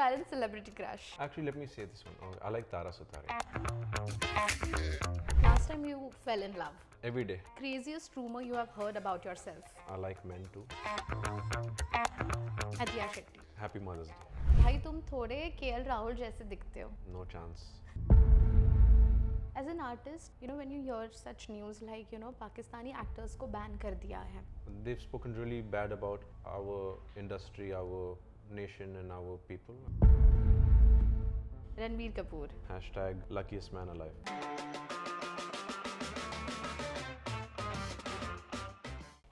current celebrity crush? Actually, let me say this one. Oh, I like Tara Sutare. Last time you fell in love. Every day. Craziest rumor you have heard about yourself? I like men too. Atiya Shetty. Happy Mother's Day. भाई तुम थोड़े KL Rahul जैसे दिखते हो. No chance. As an artist, when you hear such news like, Pakistani actors को ban कर दिया है. They've spoken really bad about our industry, our nation and our people. Ranbir Kapoor. Hashtag luckiest man alive.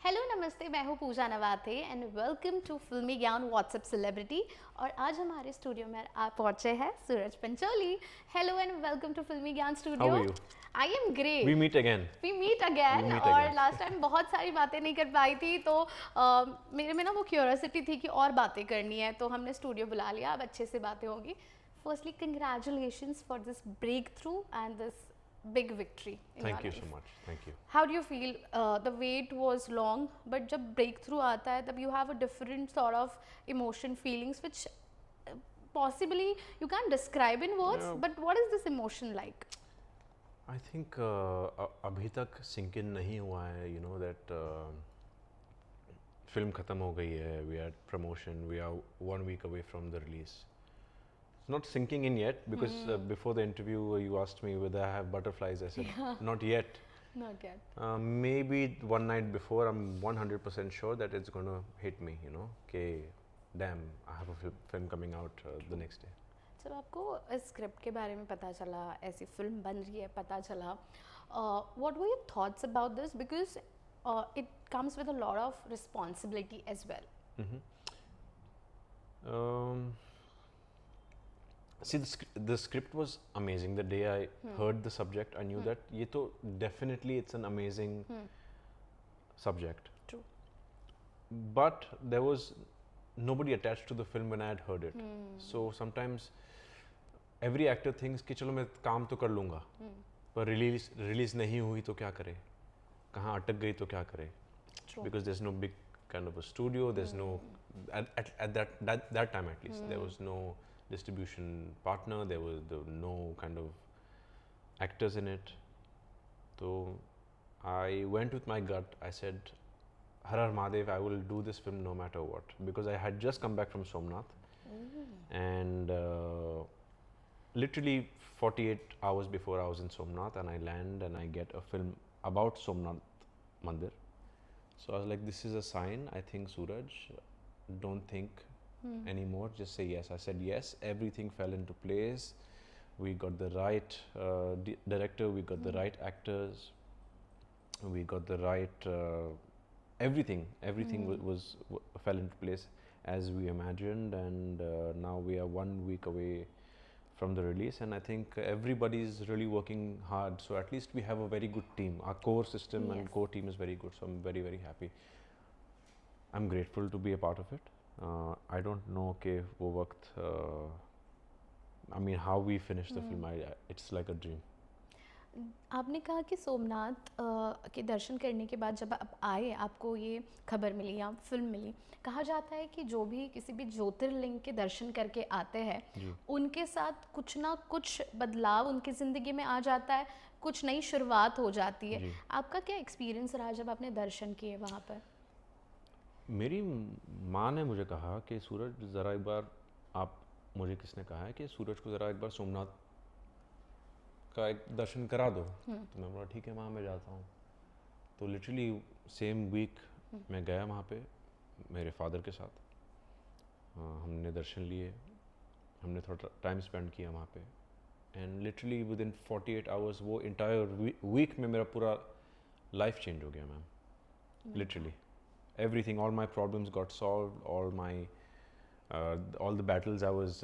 Hello नमस्ते, मैं हूँ पूजा Navathe and welcome to Filmy ज्ञान WhatsApp celebrity. और आज हमारे स्टूडियो में आप पहुंचे हैं Suraj Pancholi. Hello and welcome to Filmy Gyan studio. How are you? I am great. We meet again. We meet again. और लास्ट टाइम बहुत सारी बातें नहीं कर पाई थी तो मेरे में ना वो क्यूरियोसिटी थी कि और बातें करनी है, तो हमने स्टूडियो बुला लिया. अब अच्छे से बातें होगी. Firstly congratulations for this breakthrough and this big victory in Thank you your life. so much. Thank you. How do you feel? The wait was long, but जब breakthrough आता है तब you have a different sort of emotion, feelings which possibly you can't describe in words. Yeah. But what is this emotion like? I think अभी तक sink in नहीं हुआ है, that film खत्म हो गई है. We had promotion. We are 1 week away from the release. It's not sinking in yet because before the interview you asked me whether I have butterflies. I said not yet. Not yet. Maybe one night before I'm 100% sure that it's going to hit me, okay, damn, I have a film coming out the next day. जब आपको इस script के बारे में पता चला, ऐसी film बन रही है, पता चला, what were your thoughts about this? Because it comes with a lot of responsibility as well. See, the script was amazing. The day I heard the subject, I knew that ये तो definitely it's an amazing subject. True. But there was nobody attached to the film when I had heard it. So sometimes every actor thinks कि चलो मैं काम तो कर लूँगा, पर release नहीं हुई तो क्या करे, कहाँ अटक गई तो क्या करे. True. Because there's no big kind of a studio. There's no at that time at least there was no distribution partner. There was no kind of actors in it. So I went with my gut. I said, Har Har Mahadev, I will do this film no matter what, because I had just come back from Somnath and literally 48 hours before I was in Somnath, and I land and I get a film about Somnath Mandir. So I was like, this is a sign. I think, Sooraj, don't think anymore, just say yes. I said yes. Everything fell into place. We got the right director, we got the right actors, we got the right everything fell into place as we imagined, and now we are 1 week away from the release, and I think everybody is really working hard. So at least we have a very good team. Our core system and core team is very good, so I'm very, very happy. I'm grateful to be a part of it. I don't know कि वो वक्त I mean how we finished the film. It's like a dream. आपने कहा कि सोमनाथ के दर्शन करने के बाद जब आप आए, आपको ये खबर मिली या फिल्म मिली, कहा जाता है कि जो भी किसी भी ज्योतिर्लिंग के दर्शन करके आते हैं उनके साथ कुछ ना कुछ बदलाव उनकी ज़िंदगी में आ जाता है, कुछ नई शुरुआत हो जाती है. आपका क्या एक्सपीरियंस रहा जब आपने दर्शन किए वहाँ पर? मेरी माँ ने मुझे कहा कि सूरज ज़रा एक बार मुझे किसने कहा है कि सूरज को ज़रा एक बार सोमनाथ का एक दर्शन करा दो. तो मैं बोला ठीक है माँ, मैं जाता हूँ. तो लिटरली सेम वीक मैं गया वहाँ पे मेरे फादर के साथ. हमने दर्शन लिए, हमने थोड़ा टाइम स्पेंड किया वहाँ पे, and literally with in 48 hours वो इंटायर वीक में मेरा पूरा लाइफ चेंज हो गया ma'am. Literally everything, all my problems got solved, all the battles I was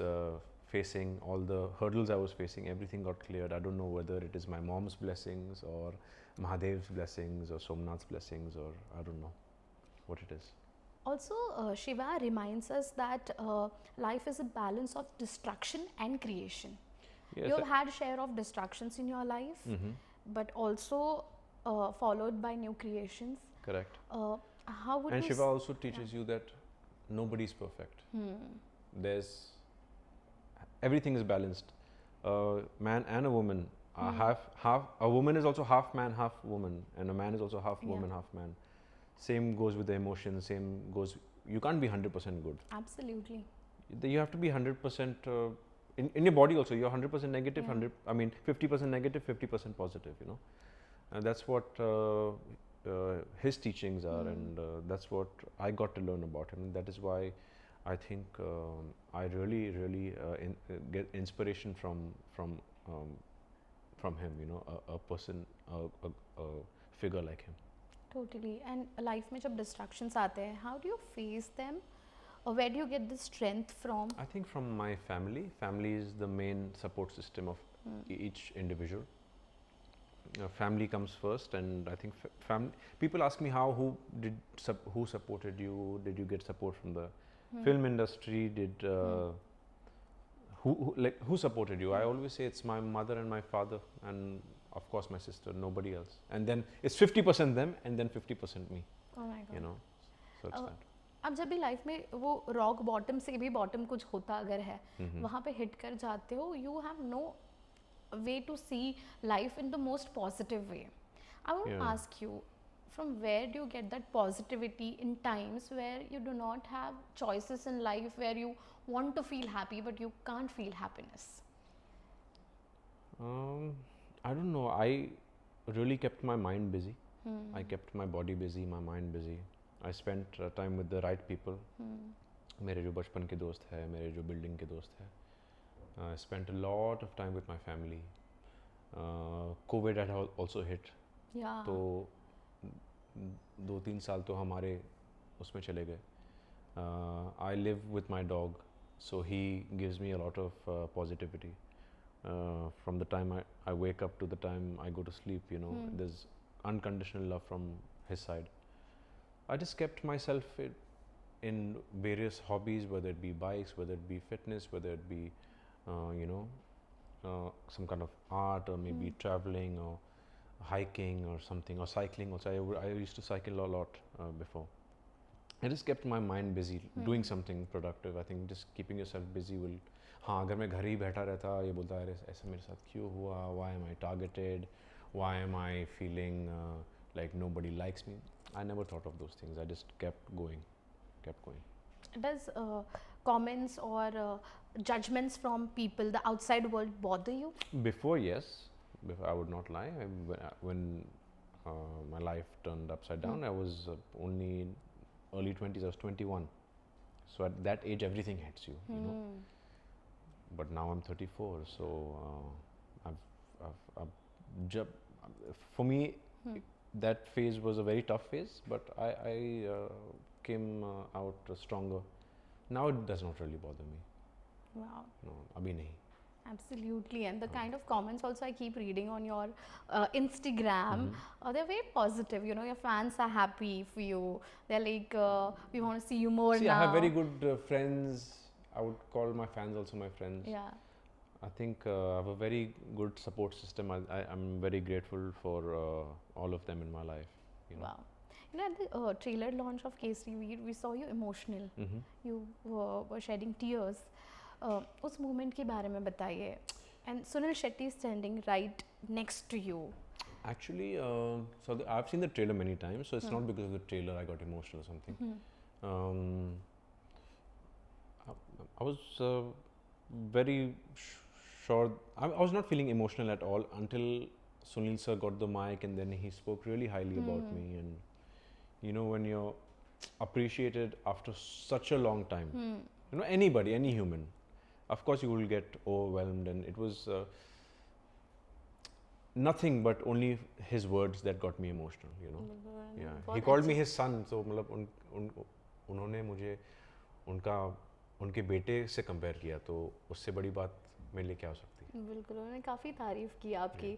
facing, all the hurdles I was facing, everything got cleared. I don't know whether it is my mom's blessings or Mahadev's blessings or Somnath's blessings, or I don't know what it is. Also, Shiva reminds us that life is a balance of destruction and creation. Yes, you've had share of destructions in your life, but also followed by new creations. Correct. How would Shiva also teaches you that nobody is perfect. There's everything is balanced. Man and a woman are Hmm. half. A woman is also half man, half woman, and a man is also half Yeah. woman, half man. Same goes with the emotions. Same goes. You can't be 100% good. Absolutely. You have to be 100% in your body also. You're 100% negative. Yeah. 50% negative, 50% positive. And that's what his teachings are, and that's what I got to learn about him. That is why I think I really get inspiration from him. A person, a figure like him. Totally. And life में जब distractions आते हैं, how do you face them? Or where do you get the strength from? I think from my family. Family is the main support system of each individual. Family comes first, and I think people ask me who supported you? Did you get support from the film industry? Did who supported you? I always say it's my mother and my father, and of course my sister. Nobody else. And then it's 50% them, and then 50% me. Oh my God. So it's that. अब जब भी life में वो rock bottom से भी bottom कुछ होता अगर है, वहाँ पे हिट कर जाते हो, you have no way to see life in the most positive way. I want to ask you, from where do you get that positivity in times where you do not have choices in life, where you want to feel happy but you can't feel happiness? I don't know. I really kept my mind busy. I kept my body busy, my mind busy. I spent time with the right people. मेरे जो बचपन के दोस्त हैं, मेरे जो building के दोस्त हैं. I spent a lot of time with my family. COVID had also hit. Yeah. तो 2-3 साल तो हमारे उसमें चले गए. I live with my dog, so he gives me a lot of positivity. From the time I wake up to the time I go to sleep, there's unconditional love from his side. I just kept myself in various hobbies, whether it be bikes, whether it be fitness, whether it be, some kind of art, or maybe traveling, or hiking, or something, or cycling. Also, I used to cycle a lot before. I just kept my mind busy, doing something productive. I think just keeping yourself busy will. हाँ, अगर मैं घर ही बैठा रहता, ये बोलता अरे ऐसा मेरे साथ क्यों हुआ? Why am I targeted? Why am I feeling like nobody likes me? I never thought of those things. I just kept going. Does comments or judgments from people, the outside world, bother you? Before, yes. Before, I would not lie. When my life turned upside down, I was only in early 20s. I was 21. So at that age, everything hits you, But now I'm 34, so for me, that phase was a very tough phase, but I came out stronger. Now it does not really bother me. Wow. No, abhi nahi. Absolutely. And the kind of comments also I keep reading on your Instagram, they're very positive. Your fans are happy for you. They're like, we want to see you more now. I have very good friends. I would call my fans also my friends. Yeah. I think I have a very good support system. I'm very grateful for all of them in my life. Wow. At the trailer launch of Kesari Veer, we saw you emotional. You were shedding tears. उस moment के बारे में बताइए. And Sunil Shetty is standing right next to you. Actually, so I've seen the trailer many times. So it's not because of the trailer I got emotional or something. I was very sure. I was not feeling emotional at all until Sunil sir got the mic, and then he spoke really highly about me. And when you're appreciated after such a long time, anybody, any human, of course you will get overwhelmed. And it was nothing but only his words that got me emotional. Yeah, he called me his son. So मतलब उन्होंने मुझे उनके बेटे से compare किया, तो उससे बड़ी बात मेरे लिए क्या हो सकती है. बिल्कुल, उन्होंने काफ़ी तारीफ़ की आपकी.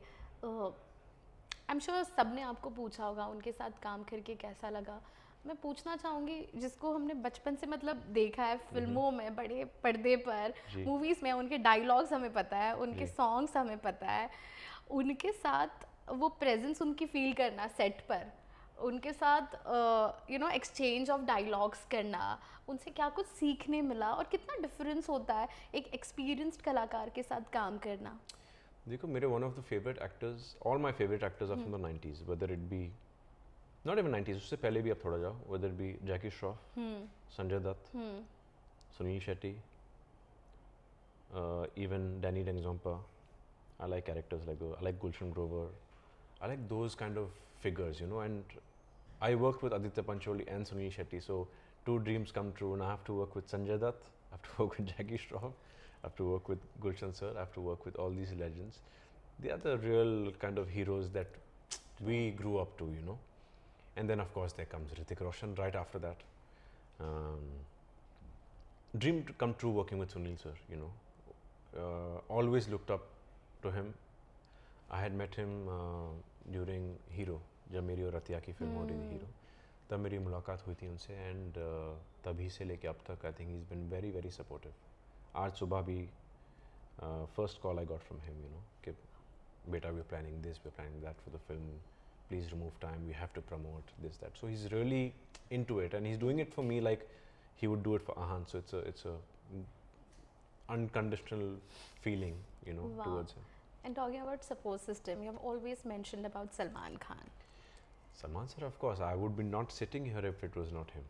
आई एम श्योर सब ने आपको पूछा होगा उनके साथ काम करके कैसा लगा. मैं पूछना चाहूँगी, जिसको हमने बचपन से मतलब देखा है फिल्मों में, बड़े पर्दे पर, मूवीज़ में, उनके डायलॉग्स हमें पता है, उनके सॉन्ग्स हमें पता है, उनके साथ वो प्रेजेंस उनकी फील करना सेट पर, उनके साथ एक्सचेंज ऑफ डायलॉग्स करना, उनसे क्या कुछ सीखने मिला और कितना डिफरेंस होता है एक एक्सपीरियंस्ड कलाकार के साथ काम करना? देखो मेरे one of the favourite actors, all my favourite actors are from the 90s, whether it be not even 90s, उससे पहले भी आप थोड़ा जाओ, whether it be Jackie Shroff, Sanjay Dutt, Sunil Shetty, even Danny Dengzompa. I like characters like those. I like Gulshan Grover. I like those kind of figures, you know. And I worked with Aditya Pancholi and Sunil Shetty, so two dreams come true. And I have to work with Sanjay Dutt. I have to work with Jackie Shroff. I have to work with Gulshan sir. I have to work with all these legends. They are the real kind of heroes that we grew up to, you know. And then of course there comes Hrithik Roshan right after that. Dream to come true working with Sunil sir, you know. Always looked up to him. I had met him during Hero, जब मेरी और रतिया की film हो रही थी hero, तब मेरी मुलाकात हुई थी उनसे. एंड तभी से लेके अब तक I think he is been very very supportive. आज सुबह भी first call I got from him, you know, कि बेटा we are planning this, we are planning that for the film, please remove time, we have to promote this that. So he is really into it and he is doing it for me like he would do it for Ahan. So it's a unconditional feeling, you know, Wow. towards him. And talking about support system, you have always mentioned about Salman Khan. Salman sir, of course, I would be not sitting here if it was not him.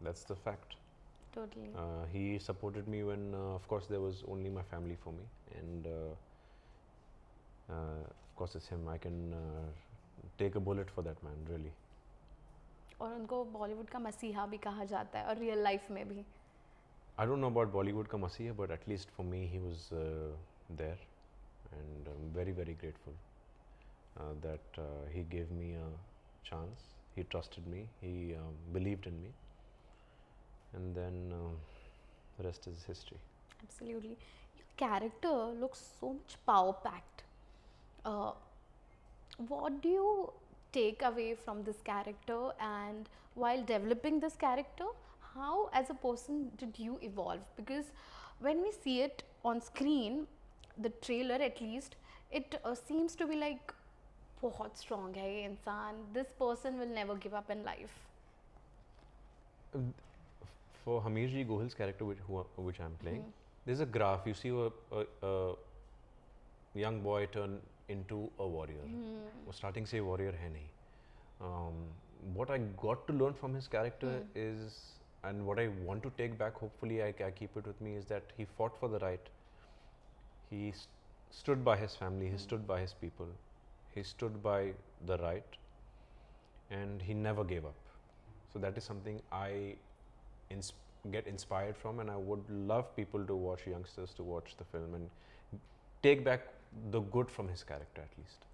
That's the fact. Totally. He supported me when, of course, there was only my family for me, and of course, it's him. I can take a bullet for that man, really. और उनको बॉलीवुड का मसीहा भी कहा जाता है और real life में भी. I don't know about Bollywood ka Masiha, but at least for me, he was there, and I'm very, very grateful that he gave me a chance. He trusted me. He believed in me, and then the rest is history. Absolutely. Your character looks so much power packed. What do you take away from this character, and while developing this character, how as a person did you evolve? Because when we see it on screen, the trailer at least, it seems to be like बहुत strong है ये इंसान, this person will never give up in life. For Hamirji Gohil's character, which I'm playing, there's a graph. You see a young boy turn into a warrior. वो starting से warrior है नहीं. What I got to learn from his character is, and what I want to take back, hopefully I keep it with me, is that he fought for the right. He stood by his family, he stood by his people, he stood by the right, and he never gave up. So that is something I get inspired from, and I would love people to watch, youngsters to watch the film and take back the good from his character at least.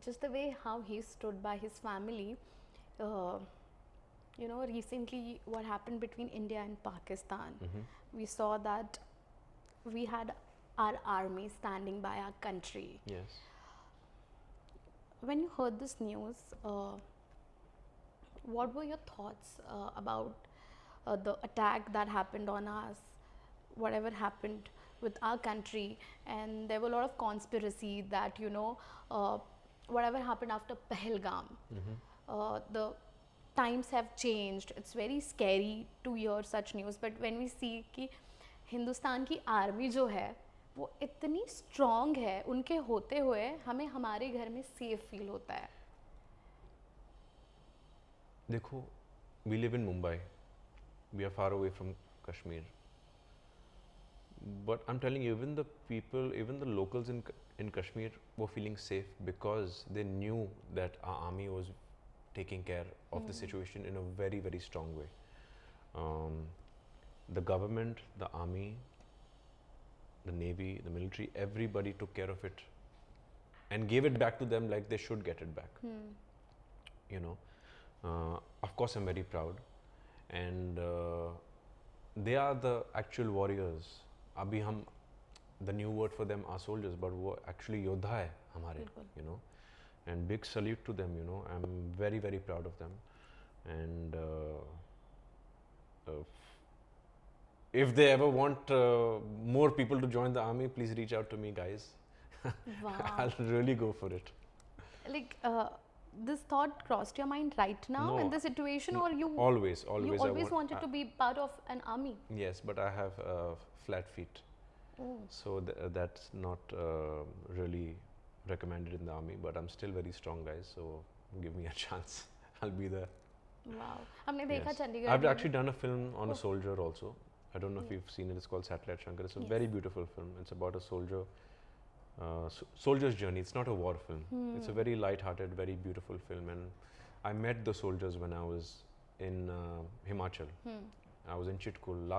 Just the way how he stood by his family. You know, recently what happened between India and Pakistan, we saw that we had our army standing by our country. Yes. When you heard this news, what were your thoughts about the attack that happened on us, whatever happened with our country? And there were a lot of conspiracy that, you know, whatever happened after Pahalgam, the times have changed. It's very scary to hear such news, but when we see कि हिंदुस्तान की army जो है वो इतनी strong है, उनके होते हुए हमें हमारे घर में सेफ फील होता है. देखो, we live in Mumbai. We are far away from Kashmir. But I'm telling you, even the people, even the locals in Kashmir were feeling safe because they knew that our army was taking care of the situation in a very, very strong way. The government, the army, the navy, the military, everybody took care of it and gave it back to them like they should get it back. You know, of course I'm very proud, and they are the actual warriors. अभी हम, the new word for them are soldiers, but वो actually योद्धा है हमारे, you know, and big salute to them, you know. I'm very, very proud of them, and if they ever want more people to join the army, please reach out to me, guys. Wow. I'll really go for it. Like this thought crossed your mind right now No, in the situation, or you always you I always wanted to be part of an army? yes, but I have flat feet, Oh, so that's not really recommended in the army, but I'm still very strong, guys, so give me a chance. I'll be there. wow. हमने देखा Yes. Chandigarh I've में actually done a film on a Oh. soldier also. I don't know if you've seen it. It's called Satellite Shankar. It's a Yes. very beautiful film. It's about a soldier, soldier's journey. It's not a war film. It's a very light-hearted, very beautiful film. And I met the soldiers when I was in Himachal. I was in Chitkul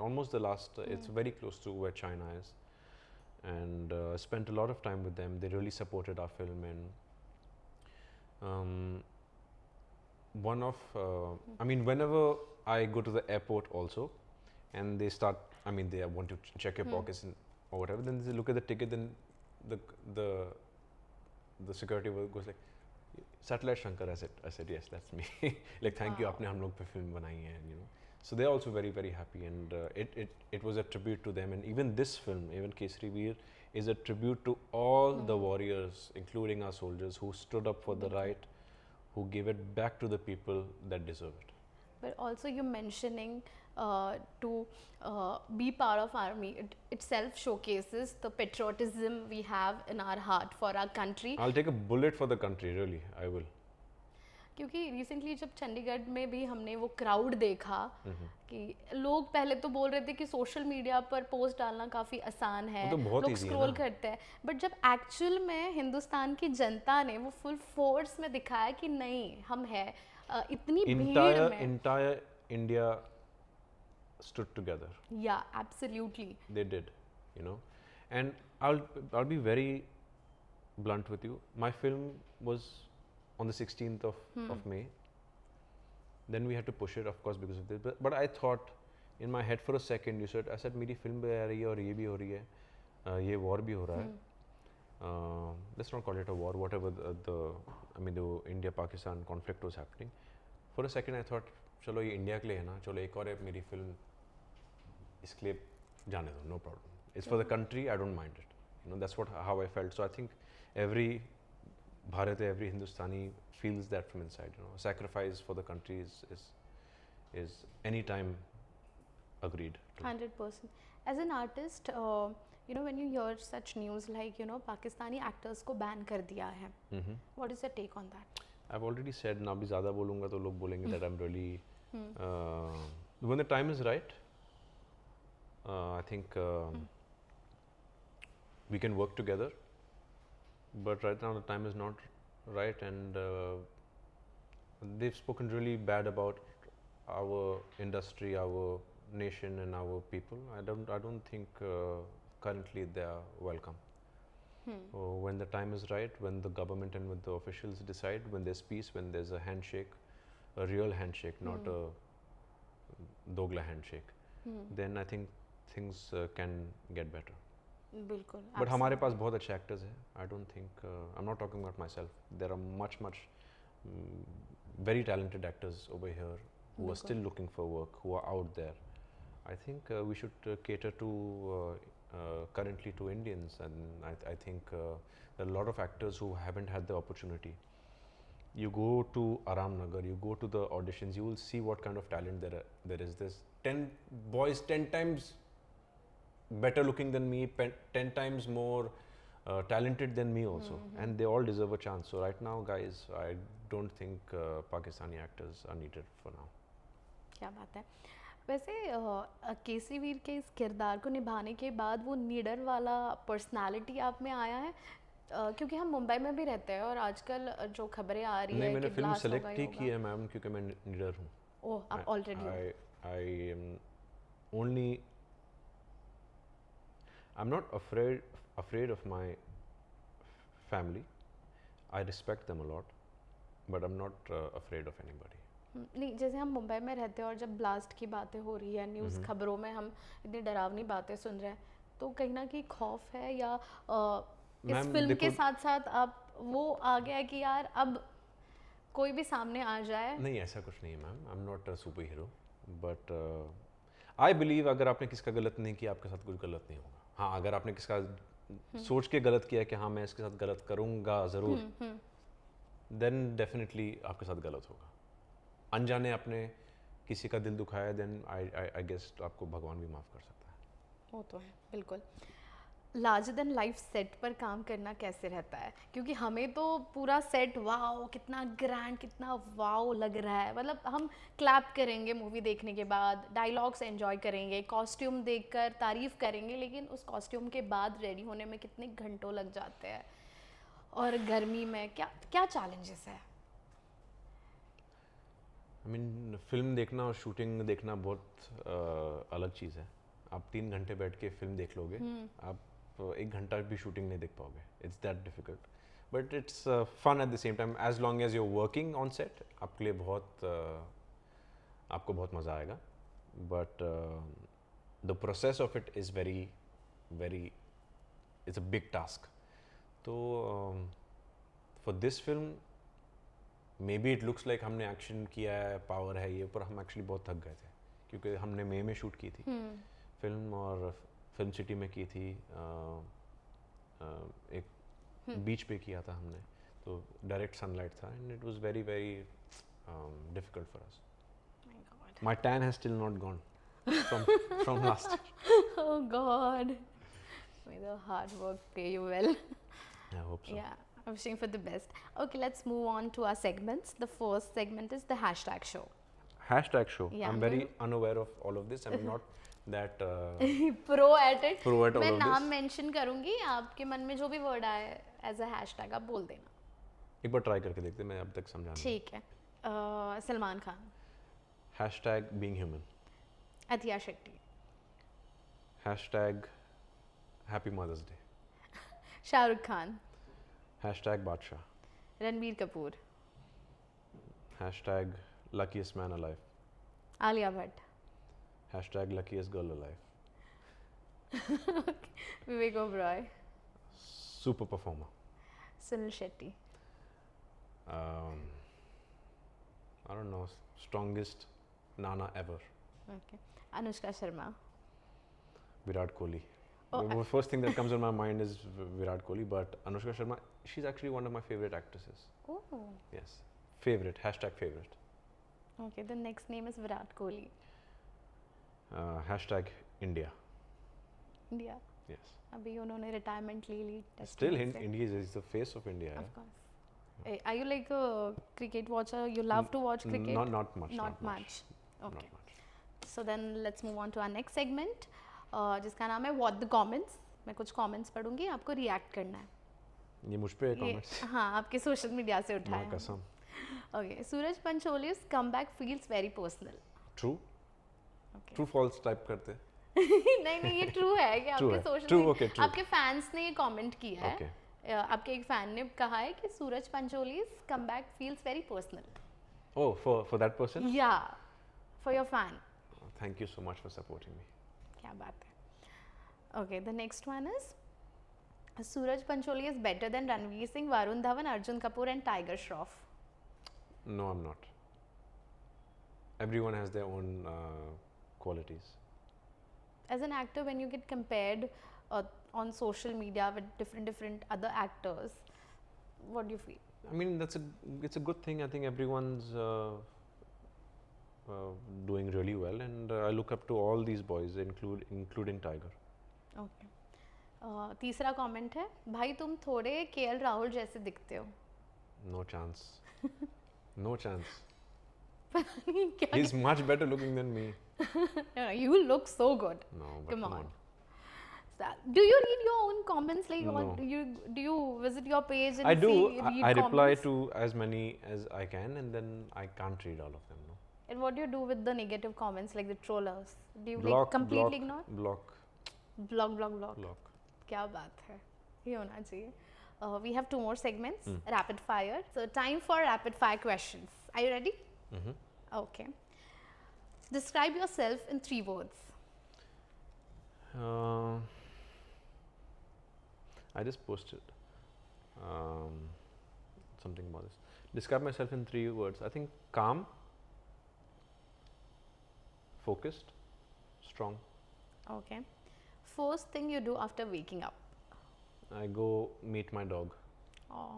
almost the last. It's very close to where China is, and spent a lot of time with them. They really supported our film, and one of I mean, whenever I go to the airport also, and they start, I mean, they want to check your pockets or whatever, then they look at the ticket, then the security goes like, Satellite Shankar. I said yes, that's me. Like, thank you, आपने हम लोग पे film बनाई है, you know. So they're also very, very happy, and it was a tribute to them. And even this film, even Kesari Veer, is a tribute to all the warriors, including our soldiers, who stood up for the right, who gave it back to the people that deserve it. but also you mentioning to be part of army itself showcases the patriotism we have in our heart for our country. I'll take a bullet for the country, really, I will. क्योंकि recently जब चंडीगढ़ में भी हमने वो crowd देखा कि लोग पहले तो बोल रहे थे कि सोशल मीडिया पर पोस्ट डालना काफ़ी आसान है, वो तो बहुत लोग easy है स्क्रॉल ना। करते हैं, बट जब एक्चुअल में हिंदुस्तान की जनता ने वो फुल फोर्स में दिखाया कि नहीं हम है, इतनी भीड़ में Entire India stood together. या absolutely They did, you know. And I'll be very blunt with you. My film was on the 16th of May. Then we had to push it, of course, because of this. But I thought in my head for a second, I said, मेरी film भी आ रही है और ये भी हो रही है, ये war भी हो रहा है. Let's not call it a war, whatever the India-Pakistan conflict was happening. For a second I thought, चलो ये इंडिया के लिए है ना, चलो एक और है मेरी फिल्म, इसके लिए जाने दो, no problem. It's for the country, I don't mind it. You know, that's how I felt. So I think every Bharati, every Hindustani feels that from inside. You know, sacrifice for the country is anytime agreed to. 100%. As an artist, you know, when you hear such news like, you know, Pakistani actors को ban कर दिया है, what is your take on that? I've already said, ना भी ज़्यादा बोलूँगा तो लोग बोलेंगे that I'm really when the time is right, I think we can work together, but right now the time is not right, and they've spoken really bad about our industry, our nation and our people. I don't think currently they are welcome. When the time is right, when the government and when the officials decide, when there's peace, when there's a handshake, a real handshake, not a dogla handshake, then I think things can get better. बिल्कुल. But हमारे पास बहुत अच्छे actors हैं. I don't think I'm not talking about myself. There are much very talented actors over here who are still looking for work, who are out there. I think we should cater to currently to Indians, and I think there are a lot of actors who haven't had the opportunity. You go to Aram Nagar, you go to the auditions, you will see what kind of talent there is. There's 10 boys 10 times better looking than me, 10 times more talented than me also, and they all deserve a chance. So right now, guys, I don't think Pakistani actors are needed for now. क्या बात है. वैसे केसरी वीर के इस किरदार को निभाने के बाद वो नीडर वाला पर्सनालिटी आप में आया है, क्योंकि हम मुंबई में भी रहते हैं और आजकल जो खबरें आ रही है नहीं, मैंने कि फिल्म blast सेलेक्ट होगा ही ही की होगा. है मैम, क्योंकि मैं नीडर हूँ. ओह, आप already I am only. I'm not afraid of my family. I respect them a lot, but I'm not afraid of anybody. नहीं, जैसे हम मुंबई में रहते हैं और जब ब्लास्ट की बातें हो रही है, न्यूज़ खबरों में हम इतनी डरावनी बातें सुन रहे हैं, तो कहीं ना कहीं खौफ है या इस फिल्म के साथ साथ आप वो आ गया कि यार अब कोई भी सामने आ जाए? नहीं, ऐसा कुछ नहीं है ma'am. I am not a super hero, but I believe अगर आपने किसका गलत नहीं किया, आपके साथ कुछ गलत नहीं होगा. हाँ, अगर आपने किसका सोच के गलत किया कि हाँ मैं इसके साथ गलत करूँगा ज़रूर, then definitely आपके साथ गलत होगा. अनजाने आपने किसी का दिल दुखाया, then I guess आपको भगवान भी माफ़ कर सकता है. वो तो है बिल्कुल. लार्जर देन लाइफ सेट पर काम करना कैसे रहता है? क्योंकि हमें तो पूरा सेट वाओ कितना ग्रैंड, कितना वाओ लग रहा है, मतलब हम क्लैप करेंगे मूवी देखने के बाद, डायलॉग्स एंजॉय करेंगे, कॉस्ट्यूम देखकर तारीफ करेंगे, लेकिन उस कॉस्ट्यूम के बाद रेडी होने में कितने घंटों लग जाते हैं, और गर्मी में क्या क्या चैलेंजेस है? I mean, फिल्म देखना और शूटिंग देखना बहुत अलग चीज़ है. आप 3 घंटे बैठ के फिल्म देख लोगे, आप 1 घंटा भी शूटिंग नहीं देख पाओगे. It's that difficult, but it's fun at the same time. As long as you working on set, आपके लिए बहुत आपको बहुत मज़ा आएगा. But the process of it is very very it's a big task. तो for this film may be it looks like हमने action किया है, पावर है ये, पर हम एक्चुअली बहुत थक गए थे, क्योंकि हमने मई में शूट की थी फिल्म, और फिल्म सिटी में की थी. एक बीच पे किया था हमने, तो डायरेक्ट सनलाइट था, and it was very very difficult for us. My tan has still not gone from last year. Oh God, may the hard work pay you well. I hope so. Yeah, I'm wishing for the best. Okay, let's move on to our segments. The first segment is the hashtag show. Hashtag show. Yeah. I'm very unaware of all of this. I'm not that Pro at it. pro at all मैं of नाम this. Mention करूंगी, आपके मन में जो भी word आए as a hashtag आप बोल देना. एक बार ट्राई करके देखते हैं, मैं अब तक समझा नहीं. ठीक है. Salman Khan. Hashtag being human. Atiya Shetty. Hashtag happy Mother's Day. Shahrukh Khan. Hashtag Badshah. Ranbir Kapoor. Hashtag luckiest man alive. Alia Bhatt. Hashtag luckiest girl alive. Vivek Oberoi. Super performer. Sunil Shetty. I don't know, strongest Nana ever. Okay. Anushka Sharma. Virat Kohli. Oh, The first thing that comes in my mind is Virat Kohli, but Anushka Sharma, she's actually one of my favorite actresses. Oh. Yes. Favorite. Hashtag favorite. Okay, the next name is Virat Kohli. Hashtag India. India. Yes. अभी उन्होंने retirement ले ली. Still, India is the face of India. Of course. Are you like a cricket watcher? You love to watch cricket? Not much. Not much. Okay. Not much. So then let's move on to our next segment, जिसका नाम है What the Comments. मैं कुछ comments पढ़ूंगी, आपको react करना है. ये मुझ पे comments. हाँ, आपके सोशल मीडिया से उठाए. कसम. Okay. Sooraj Pancholi's comeback feels very personal. True. Okay. True false type करते. नहीं ये true है कि True आपके है. Social True, okay, true. आपके फैंस ने ये कमेंट किया है. Okay. आपके एक फैन ने कहा है कि सूरज पंचोली's comeback feels very personal. Oh, for that person? Yeah, for your fan. Thank you so much for supporting me. क्या बात है. Okay, the next one is Sooraj Pancholi is better than Ranveer Singh, Varun Dhawan, Arjun Kapoor and Tiger Shroff. No, I'm not. Everyone has their own qualities. As an actor, when you get compared on social media with different other actors, what do you feel? I mean, it's a good thing. I think everyone's doing really well, and I look up to all these boys, including Tiger. Okay. तीसरा comment है, भाई तुम थोड़े KL Rahul जैसे दिखते हो. No chance. No chance. क्या? He's much better looking than me. No, you look so good. No, but Come come on. on. Do you read your own comments? Like, No. do you visit your page and I do. read I reply comments? to as many as I can, and then I can't read all of them. No. And what do you do with the negative comments, like the trollers? Do you Block. like completely ignore? Block. Block. क्या बात है, ये होना चाहिए. We have 2 more segments, rapid fire. So time for rapid fire questions. Are you ready? Mm-hmm. Okay. Describe yourself in 3 words. I just posted something about this. Describe myself in 3 words. I think calm, focused, strong. Okay. First thing you do after waking up. I go meet my dog. Oh,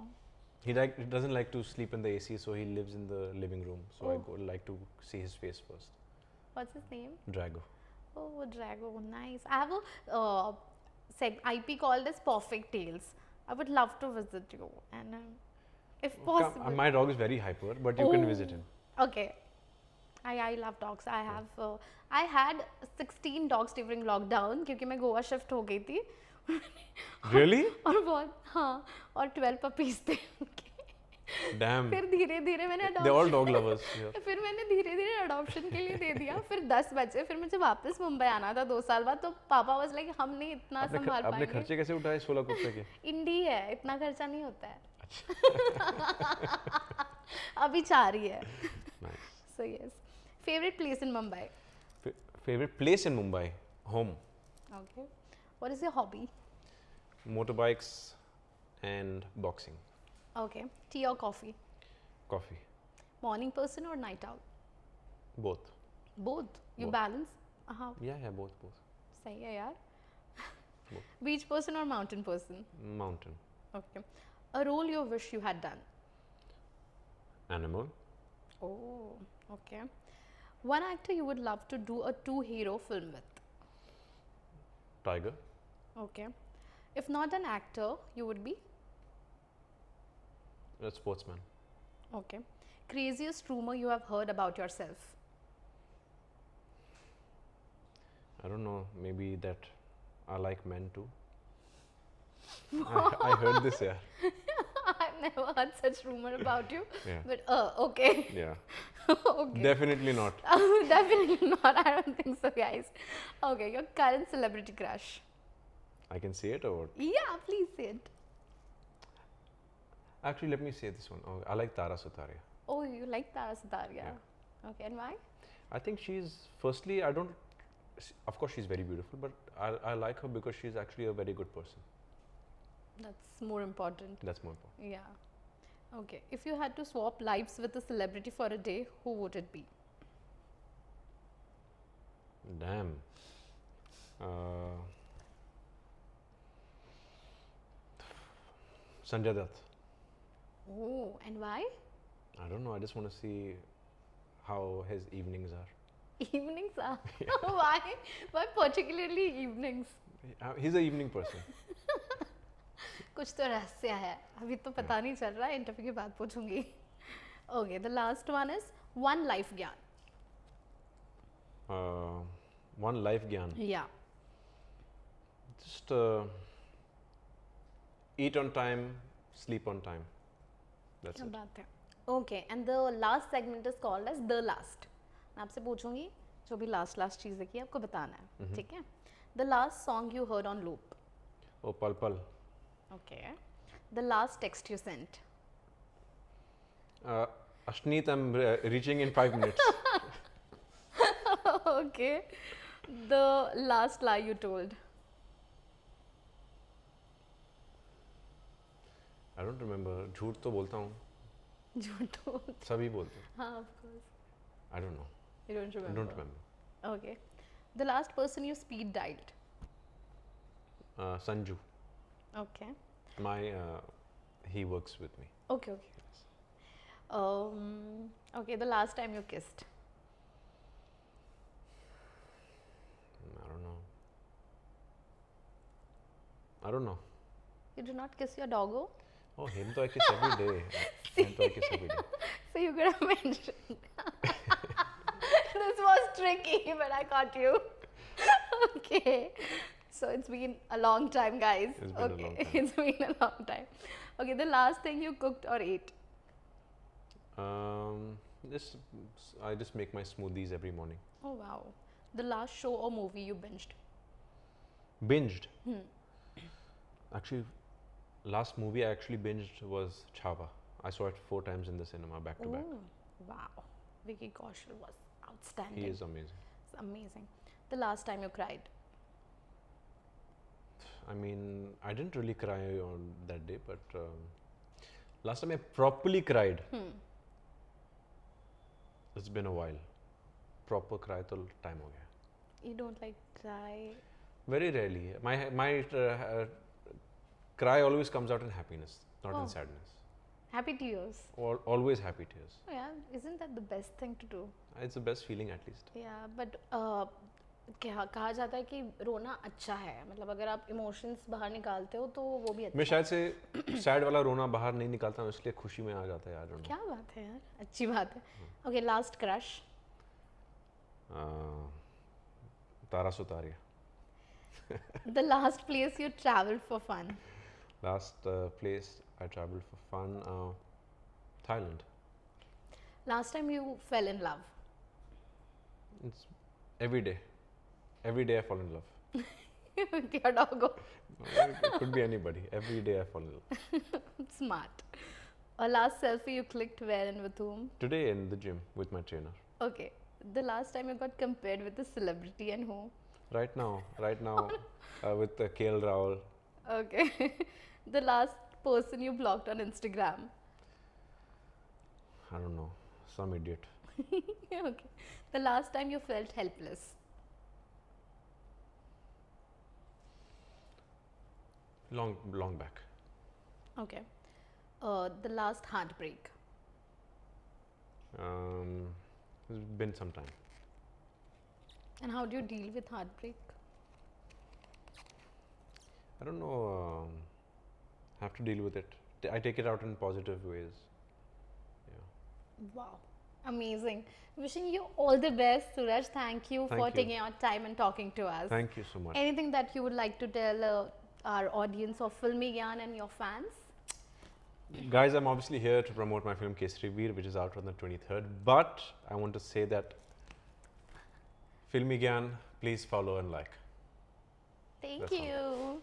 He doesn't like to sleep in the AC, so he lives in the living room. So I go like to see his face first. What's his name? Drago. Oh, Drago, nice. I have a IP called as Perfect Tales. I would love to visit you, and if possible. My dog is very hyper, but you can visit him. Okay. I love dogs. I had 16 dogs during lockdown क्योंकि मैं Goa shift हो गई थी. Really? और बहुत हाँ और 12 puppies थे उनके. Damn. फिर धीरे धीरे मैंने They're all dog lovers. Yeah. फिर मैंने धीरे धीरे अडॉप्शन के लिए दे दिया. फिर 10 बचे. फिर मुझे वापस मुंबई आना था 2 साल बाद. तो पापा वाज लाइक हम नहीं इतना संभाल पाएंगे. आपने खर्चे कैसे उठाए 16 कुत्ते के? इंडी है, इतना खर्चा नहीं होता है. अभी 4 ही है. Nice. So yes. Favorite place in Mumbai? Favorite place in Mumbai? Home. Okay. What is your hobby? Motorbikes and boxing. Okay. Tea or coffee? Coffee. Morning person or night owl? Both. Both. You Both. balance? Yeah, both. सही है यार. Both. Beach person or mountain person? Mountain. Okay. A role you wish you had done? Animal. Oh, okay. One actor you would love to do a 2-hero film with? Tiger. Okay. If not an actor, you would be? A sportsman. Okay. Craziest rumor you have heard about yourself? I don't know. Maybe that I like men too. I heard this, yeah. I've never heard such rumor about you. Yeah. But okay. Yeah. Okay. Definitely not. Definitely not. I don't think so, guys. Okay, your current celebrity crush? I can say it or what? Yeah, please say it. Actually, let me say this one. Oh, I like Tara Sutaria. Oh, you like Tara Sutaria? Okay, and why? I think she's, firstly, of course she's very beautiful, but I like her because she's actually a very good person. That's more important. That's more important. Yeah. Okay. If you had to swap lives with a celebrity for a day, who would it be? Damn. Sanjay Dutt. Oh, and why? I don't know. I just want to see how his evenings are. Evenings are. Why? Why particularly evenings? He's an evening person. कुछ तो रहस्य है. अभी तो पता नहीं चल रहा है. इंटरव्यू के बाद पूछूंगी. Okay, the last one is one life gyan. One life gyan. Yeah. Just eat on time, sleep on time. That's क्या it. बात है. Okay, and the last segment is called as the last. मैं आपसे पूछूंगी जो भी last चीज़ की आपको बताना है. ठीक है? The last song you heard on loop. Oh, Pal Pal. Okay. The last text you sent. Ashneet, I'm reaching in 5 minutes. Okay. The last lie you told. I don't remember. झूठ तो बोलता हूँ. झूठ तो. सभी बोलते हैं. हाँ, of course. I don't know. You don't remember. I don't remember. Okay. The last person you speed dialed. Sanju. Okay. He works with me. Okay. Okay. The last time you kissed. I don't know. You do not kiss your doggo? Oh, him to I kiss every day. Him to I kiss every day. So you could have mentioned. This was tricky, but I caught you. Okay. So it's been a long time, guys. It's been a long time. It's been a long time. Okay, the last thing you cooked or ate? I just make my smoothies every morning. Oh wow. The last show or movie you binged? Binged? Actually, last movie I actually binged was Chhava. I saw it 4 times in the cinema, back to back. Oh, wow. Vicky Kaushal was outstanding. He is amazing. It's amazing. The last time you cried? I mean, I didn't really cry on that day, but last time I properly cried, it's been a while. Proper cry to time ho gaya. You don't like cry? Very rarely. My cry always comes out in happiness, not in sadness. Happy tears. Always happy tears. Oh, yeah, isn't that the best thing to do? It's the best feeling at least. Yeah, but कहा जाता है कि रोना अच्छा है, मतलब अगर आप इमोशंस बाहर निकालते हो तो वो भी अच्छा मैं शायद से सैड वाला रोना बाहर नहीं निकालता हूँ, इसलिए खुशी में आ जाता है यार. क्या बात है यार, अच्छी बात है. Okay, last crush. Tara Sutaria. The last place you traveled for fun. Last place I traveled for fun, Thailand. Last time you fell in love. It's every day. Every day I fall in love. Your doggo. It could be anybody. Every day I fall in love. Smart. Or last selfie you clicked where and with whom? Today in the gym with my trainer. Okay. The last time you got compared with a celebrity and who? Right now with KL Rahul. Okay. The last person you blocked on Instagram. I don't know, some idiot. Okay. The last time you felt helpless. Long back. Okay. The last heartbreak. It's been some time. And how do you deal with heartbreak? I don't know. Have to deal with it. I take it out in positive ways. Yeah. Wow. Amazing. Wishing you all the best, Sooraj. Thank you Thank for you. taking out time and talking to us. Thank you so much. Anything that you would like to tell our audience of Filmy Gyan and your fans? Guys, I'm obviously here to promote my film Kesari Veer, which is out on the 23rd. But I want to say that Filmy Gyan, please follow and like. Thank That's all. you.